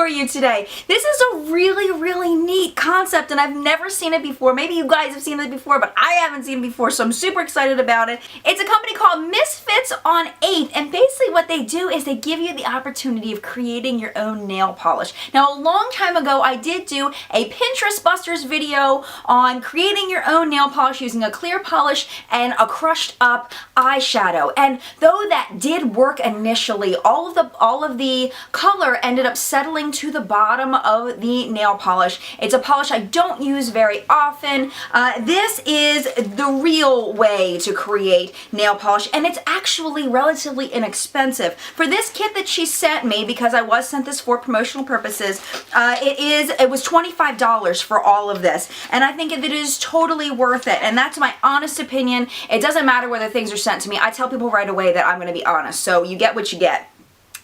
for you today. This is a really neat concept and I've never seen it before. Maybe you guys have seen it before, but I haven't seen it before, so I'm super excited about it. It's a company called Misfits on 8th, and basically what they do is they give you the opportunity of creating your own nail polish. Now, a long time ago, I did do a Pinterest Busters video on creating your own nail polish using a clear polish and a crushed up eyeshadow. And though that did work initially, all of the color ended up settling to the bottom of the nail polish. It's a polish I don't use very often. This is the real way to create nail polish, and it's actually relatively inexpensive. For this kit that she sent me, because I was sent this for promotional purposes, it was $25 for all of this, and I think it is totally worth it, and that's my honest opinion. It doesn't matter whether things are sent to me. I tell people right away that I'm going to be honest, so you get what you get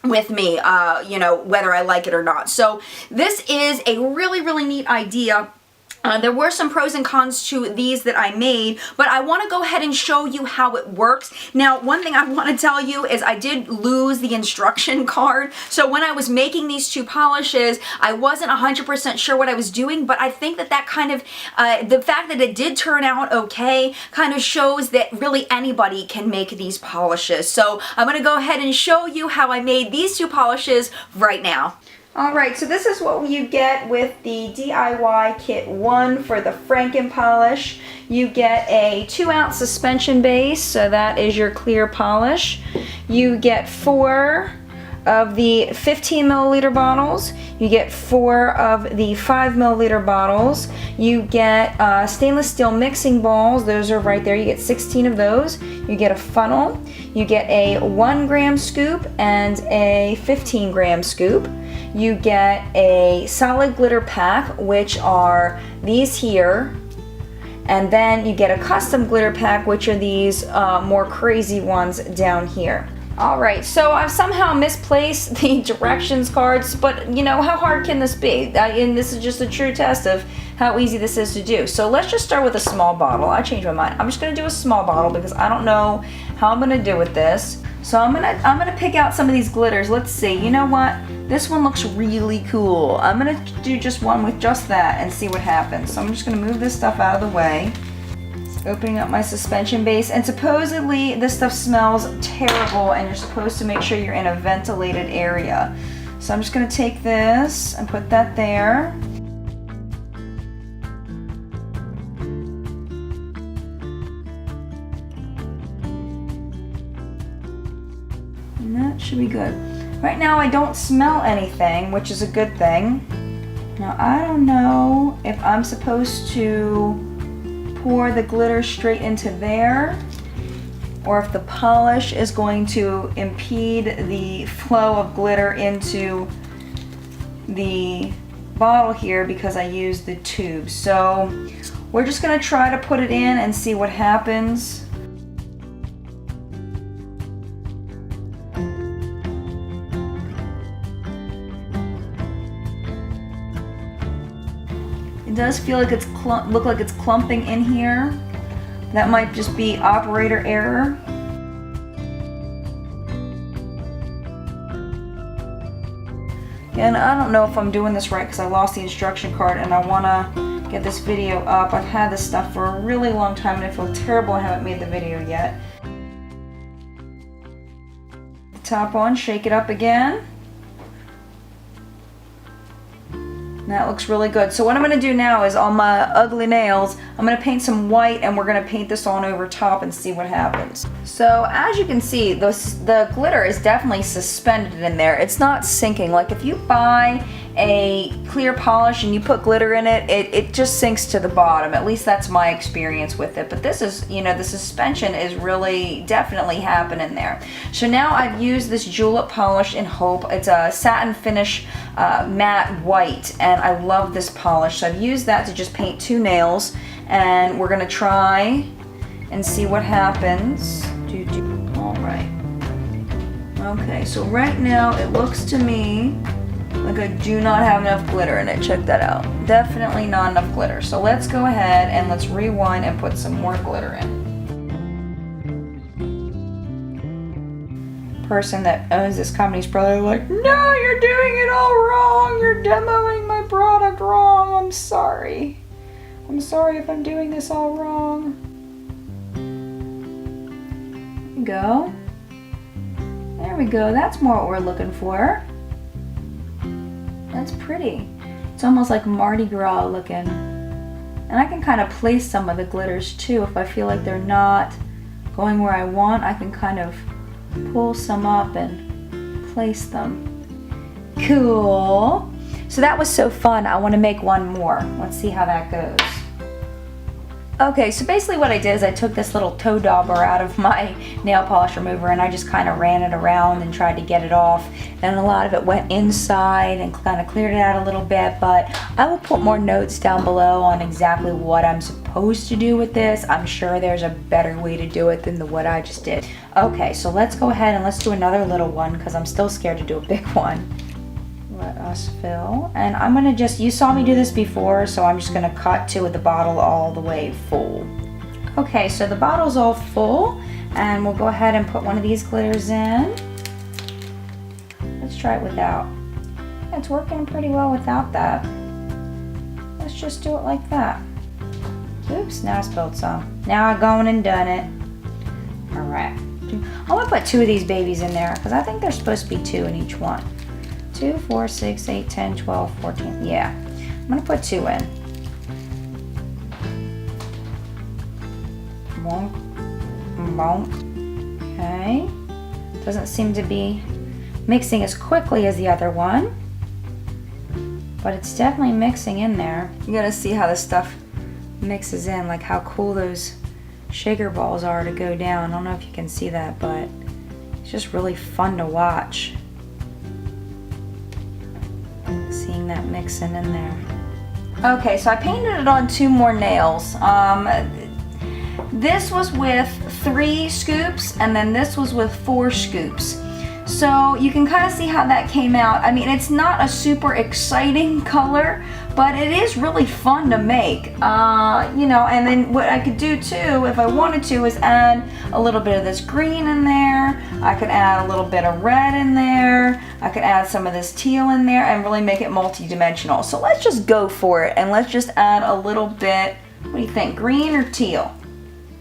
with me, you know, whether I like it or not. So this is a really neat idea. There were some pros and cons to these that I made, but I want to go ahead and show you how it works. Now, one thing I want to tell you is I did lose the instruction card. So when I was making these two polishes, I wasn't 100% sure what I was doing, but I think that kind of, the fact that it did turn out okay kind of shows that really anybody can make these polishes. So I'm going to go ahead and show you how I made these two polishes right now. Alright, so this is what you get with the DIY Kit 1 for the Franken Polish. You get a 2-ounce suspension base, so that is your clear polish. You get 4 of the 15 milliliter bottles. You get 4 of the 5 milliliter bottles. You get stainless steel mixing balls. Those are right there. You get 16 of those. You get a funnel. You get a 1 gram scoop and a 15 gram scoop. You get a solid glitter pack, which are these here. And then you get a custom glitter pack, which are these more crazy ones down here. Alright, so I've somehow misplaced the directions cards, but you know, how hard can this be? And this is just a true test of how easy this is to do. So let's just start with a small bottle. I changed my mind. I'm just going to do a small bottle because I don't know how I'm going to do with this. So I'm gonna pick out some of these glitters. Let's see. You know what? This one looks really cool. I'm gonna do just one with just that and see what happens. So I'm just gonna move this stuff out of the way. Opening up my suspension base, and supposedly this stuff smells terrible and you're supposed to make sure you're in a ventilated area. So I'm just gonna take this and put that there. And that should be good. Right now I don't smell anything, which is a good thing. Now I don't know if I'm supposed to pour the glitter straight into there, or if the polish is going to impede the flow of glitter into the bottle here because I used the tube. So we're just going to try to put it in and see what happens. It does feel like look like it's clumping in here. That might just be operator error. And I don't know if I'm doing this right because I lost the instruction card and I want to get this video up. I've had this stuff for a really long time and I feel terrible I haven't made the video yet. The top on, shake it up again. That looks really good. So what I'm going to do now is on my ugly nails, I'm going to paint some white and we're going to paint this on over top and see what happens. So as you can see, the glitter is definitely suspended in there. It's not sinking. Like if you buy a clear polish and you put glitter in it, it just sinks to the bottom. At least that's my experience with it. But this is, you know, the suspension is really definitely happening there. So now I've used this julep polish in Hope. It's a satin finish matte white, and I love this polish. So I've used that to just paint 2 nails, and we're gonna try and see what happens. All right. Okay, so right now it looks to me like I do not have enough glitter in it. Check that out. Definitely not enough glitter. So let's go ahead and let's rewind and put some more glitter in. person that owns this company is probably like, no, you're doing it all wrong. You're demoing my product wrong. I'm sorry. I'm sorry if I'm doing this all wrong. There we go. There we go. That's more what we're looking for. That's pretty. It's almost like Mardi Gras looking. And I can kind of place some of the glitters too. If I feel like they're not going where I want, I can kind of pull some up and place them. Cool. So that was so fun. I want to make one more. Let's see how that goes. Okay, so basically what I did is I took this little toe dauber out of my nail polish remover and I just kind of ran it around and tried to get it off. And a lot of it went inside and kind of cleared it out a little bit, but I will put more notes down below on exactly what I'm supposed to do with this. I'm sure there's a better way to do it than what I just did. Okay, so let's go ahead and let's do another little one because I'm still scared to do a big one. Let us fill, and I'm gonna just, you saw me do this before, so I'm just gonna cut to the bottle all the way full. Okay, so the bottle's all full, and we'll go ahead and put one of these glitters in. Let's try it without. It's working pretty well without that. Let's just do it like that. Oops, now I spilled some. Now I've gone and done it. All right, I'm gonna put 2 of these babies in there because I think there's supposed to be 2 in each one. 2, 4, 6, 8, 10, 12, 14. Yeah, I'm gonna put 2 in. Bonk, bonk. Okay. Doesn't seem to be mixing as quickly as the other one, but it's definitely mixing in there. You gotta see how this stuff mixes in, like how cool those shaker balls are to go down. I don't know if you can see that, but it's just really fun to watch. Seeing that mixing in there. Okay, so I painted it on 2 more nails. This was with 3 scoops, and then this was with 4 scoops. So you can kind of see how that came out. I mean, it's not a super exciting color, but it is really fun to make. You know, and then what I could do too, if I wanted to, is add a little bit of this green in there. I could add a little bit of red in there. I could add some of this teal in there and really make it multi-dimensional. So let's just go for it, and let's just add a little bit. What do you think, green or teal?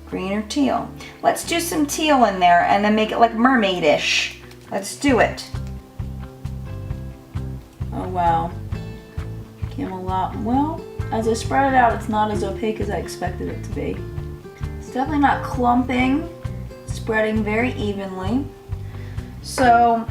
Green or teal? Let's do some teal in there and then make it like mermaid-ish. Let's do it. Oh wow. Came a lot. Well, as I spread it out, it's not as opaque as I expected it to be. It's definitely not clumping. It's spreading very evenly. So,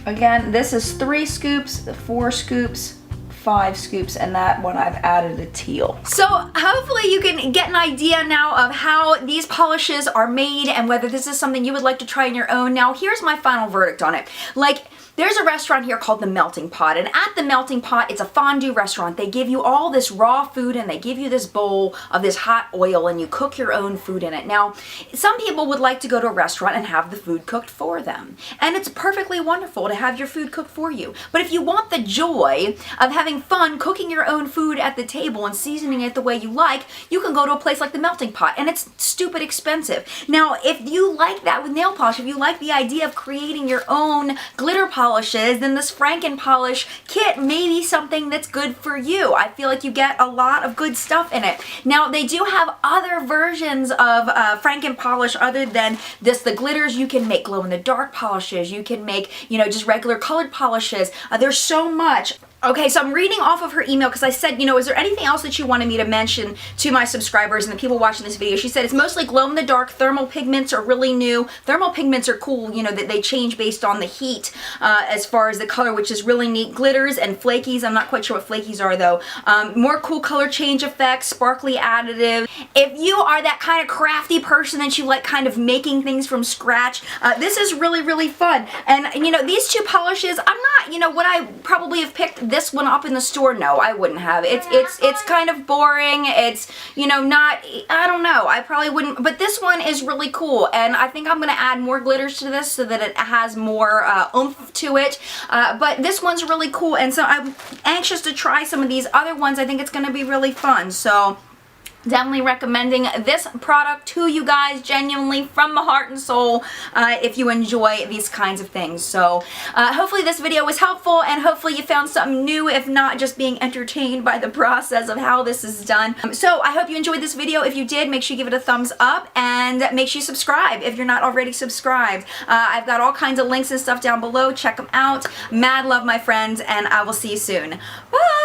again, this is 3 scoops, 4 scoops, 5 scoops, and that one I've added a teal. So hopefully you can get an idea now of how these polishes are made and whether this is something you would like to try on your own. Now here's my final verdict on it. Like, there's a restaurant here called The Melting Pot, and at The Melting Pot, it's a fondue restaurant. They give you all this raw food and they give you this bowl of this hot oil and you cook your own food in it. Now, some people would like to go to a restaurant and have the food cooked for them, and it's perfectly wonderful to have your food cooked for you. But if you want the joy of having fun cooking your own food at the table and seasoning it the way you like, you can go to a place like The Melting Pot, and it's stupid expensive. Now, if you like that with nail polish, if you like the idea of creating your own glitter polishes, then this Franken Polish Kit may be something that's good for you. I feel like you get a lot of good stuff in it. Now, they do have other versions of Franken Polish other than this. The glitters, you can make glow-in-the-dark polishes. You can make, you know, just regular colored polishes. There's so much. Okay, so I'm reading off of her email because I said, you know, is there anything else that you wanted me to mention to my subscribers and the people watching this video? She said it's mostly glow-in-the-dark. Thermal pigments are really new. Thermal pigments are cool, you know, that they change based on the heat as far as the color, which is really neat. Glitters and flakies. I'm not quite sure what flakies are, though. More cool color change effects, sparkly additive. If you are that kind of crafty person that you like kind of making things from scratch, this is really, really fun. And, you know, these 2 polishes, I'm not, you know, would I probably have picked this one up in the store? No, I wouldn't have. It's kind of boring. It's, you know, not, I don't know. I probably wouldn't, but this one is really cool, and I think I'm going to add more glitters to this so that it has more oomph to it. But this one's really cool, and so I'm anxious to try some of these other ones. I think it's going to be really fun. So Definitely recommending this product to you guys, genuinely from my heart and soul, if you enjoy these kinds of things. So hopefully this video was helpful, and hopefully you found something new, if not just being entertained by the process of how this is done. So I hope you enjoyed this video. If you did, make sure you give it a thumbs up, and make sure you subscribe if you're not already subscribed. I've got all kinds of links and stuff down below. Check them out. Mad love, my friends, and I will see you soon. Bye!